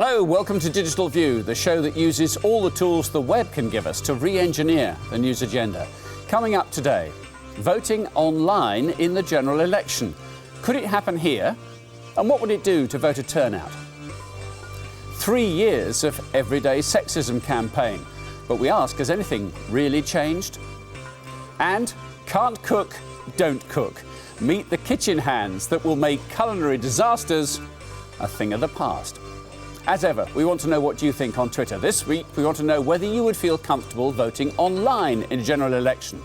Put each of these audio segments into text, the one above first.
Hello, welcome to Digital View, the show that uses all the tools the web can give us to re-engineer the news agenda. Coming up today, voting online in the general election. Could it happen here? And what would it do to voter turnout? 3 years of everyday sexism campaign. But we ask, has anything really changed? And can't cook, don't cook. Meet the kitchen hands that will make culinary disasters a thing of the past. As ever, we want to know what you think on Twitter. This week, we want to know whether you would feel comfortable voting online in a general election.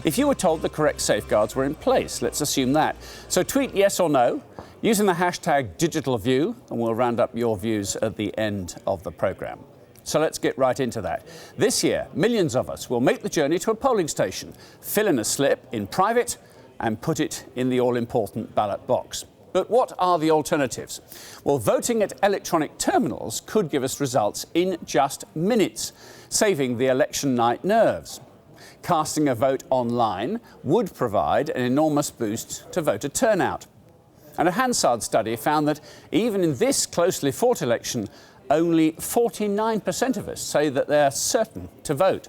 If you were told the correct safeguards were in place, let's assume that. So tweet yes or no, using the hashtag DigitalView, and we'll round up your views at the end of the programme. So let's get right into that. This year, millions of us will make the journey to a polling station, fill in a slip in private, and put it in the all-important ballot box. But what are the alternatives? Well, voting at electronic terminals could give us results in just minutes, saving the election night nerves. Casting a vote online would provide an enormous boost to voter turnout. And a Hansard study found that even in this closely fought election, only 49% of us say that they're certain to vote.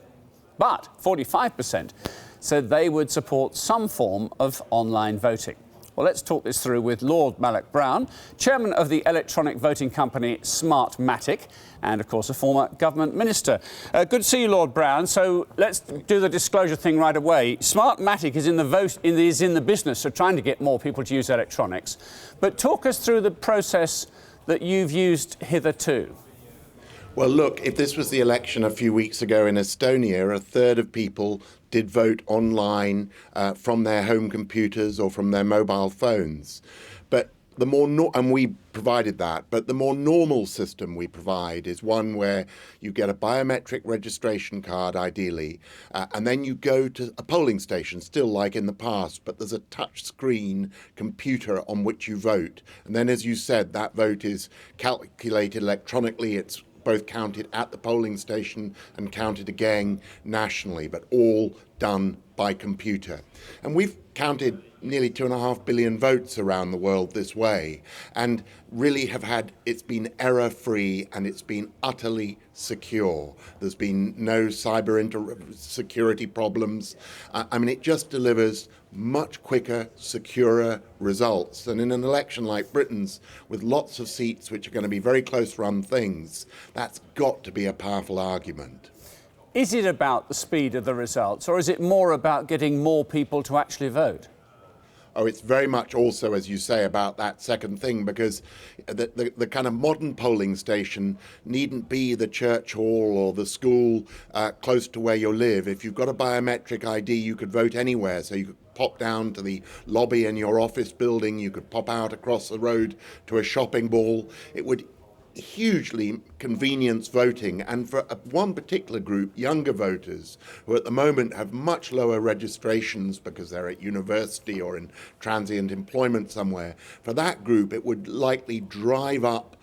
But 45% said they would support some form of online voting. Well, let's talk this through with Lord Malloch-Brown, Chairman of the electronic voting company Smartmatic, and of course a former government minister. Good to see you, Lord Brown. So let's do the disclosure thing right away. Smartmatic is in the business of trying to get more people to use electronics. But talk us through the process that you've used hitherto. Well, look, if this was the election a few weeks ago in Estonia, a third of people did vote online from their home computers or from their mobile phones. But the more and we provided that, but the more normal system we provide is one where you get a biometric registration card, ideally, and then you go to a polling station, still like in the past, but there's a touch screen computer on which you vote. And then, as you said, that vote is calculated electronically. It's both counted at the polling station and counted again nationally, but all done by computer. And we've counted nearly 2.5 billion votes around the world this way, and really it's been error-free and it's been utterly secure. There's been no cyber security problems. It just delivers much quicker, securer results. And in an election like Britain's, with lots of seats which are going to be very close-run things, that's got to be a powerful argument. Is it about the speed of the results, or is it more about getting more people to actually vote? Oh, it's very much also, as you say, about that second thing, because the kind of modern polling station needn't be the church hall or the school close to where you live. If you've got a biometric ID, you could vote anywhere. So you could pop down to the lobby in your office building, you could pop out across the road to a shopping mall. It would hugely convenience voting, and for one particular group, younger voters, who at the moment have much lower registrations because they're at university or in transient employment somewhere, for that group it would likely drive up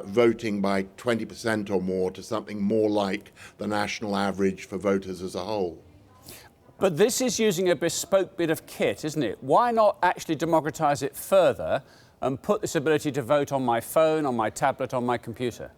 voting by 20% or more to something more like the national average for voters as a whole. But this is using a bespoke bit of kit, isn't it? Why not actually democratise it further and put this ability to vote on my phone, on my tablet, on my computer?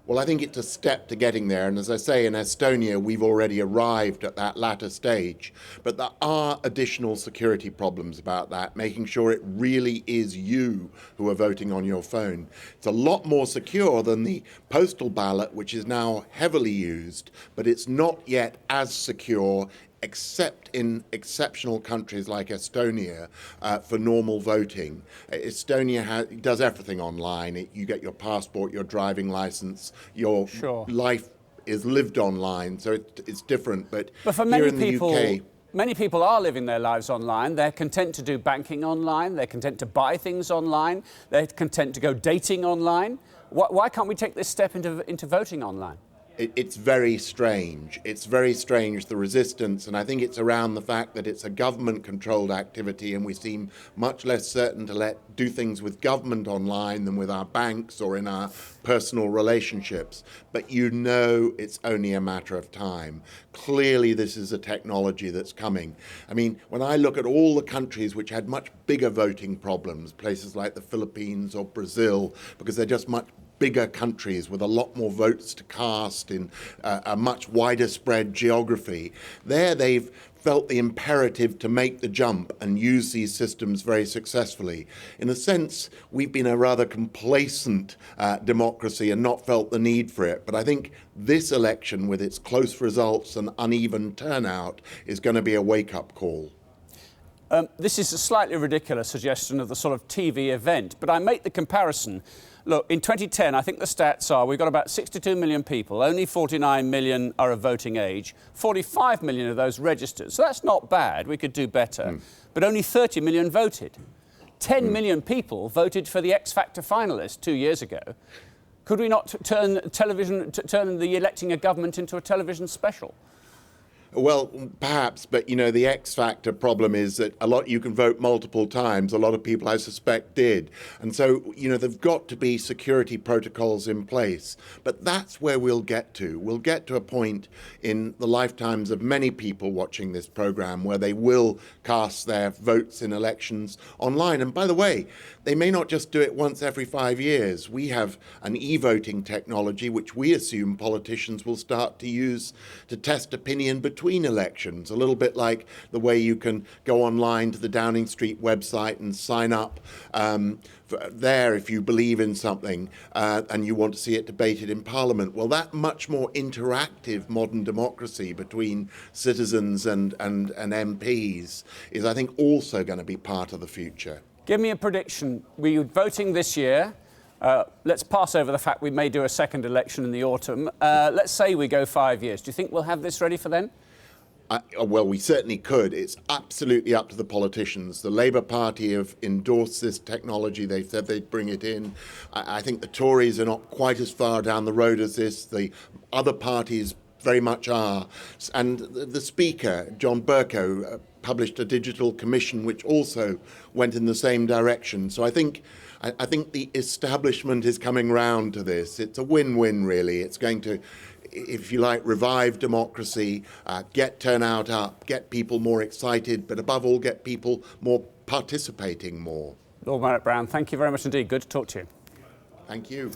Well, I think it's a step to getting there. And as I say, in Estonia, we've already arrived at that latter stage. But there are additional security problems about that, making sure it really is you who are voting on your phone. It's a lot more secure than the postal ballot, which is now heavily used, but it's not yet as secure, except in exceptional countries like Estonia, for normal voting. Estonia does everything online. You get your passport, your driving license, your life is lived online, so it's different. But for here in the UK, many people are living their lives online. They're content to do banking online. They're content to buy things online. They're content to go dating online. Why can't we take this step into voting online? It's very strange. It's very strange, the resistance, and I think it's around the fact that it's a government-controlled activity and we seem much less certain to do things with government online than with our banks or in our personal relationships. But it's only a matter of time. Clearly, this is a technology that's coming. When I look at all the countries which had much bigger voting problems, places like the Philippines or Brazil, because they're just much bigger countries with a lot more votes to cast in a much wider spread geography. There they've felt the imperative to make the jump and use these systems very successfully. In a sense, we've been a rather complacent democracy and not felt the need for it. But I think this election, with its close results and uneven turnout, is going to be a wake-up call. This is a slightly ridiculous suggestion of the sort of TV event, but I make the comparison. Look, in 2010, I think the stats are we've got about 62 million people, only 49 million are of voting age, 45 million of those registered. So that's not bad, we could do better. But only 30 million voted. 10 million people voted for the X Factor finalist 2 years ago. Could we not turn the electing a government into a television special? Well, perhaps, but the X factor problem is that you can vote multiple times. A lot of people, I suspect, did. And so, there've got to be security protocols in place. But that's where we'll get to. We'll get to a point in the lifetimes of many people watching this program where they will cast their votes in elections online. And by the way, they may not just do it once every 5 years. We have an e-voting technology which we assume politicians will start to use to test opinion between elections, a little bit like the way you can go online to the Downing Street website and sign up there if you believe in something and you want to see it debated in Parliament. Well, that much more interactive modern democracy between citizens and MPs is, I think, also going to be part of the future. Give me a prediction. We're voting this year. Let's pass over the fact we may do a second election in the autumn. Let's say we go 5 years. Do you think we'll have this ready for then? Well, we certainly could. It's absolutely up to the politicians. The Labour Party have endorsed this technology. They've said they'd bring it in. I think the Tories are not quite as far down the road as this. The other parties very much are. And the Speaker, John Bercow, published a digital commission which also went in the same direction. So I think the establishment is coming round to this. It's a win-win, really. It's going to, if you like, revive democracy, get turnout up, get people more excited, but above all, get people more participating more. Lord Malloch-Brown, thank you very much indeed. Good to talk to you. Thank you.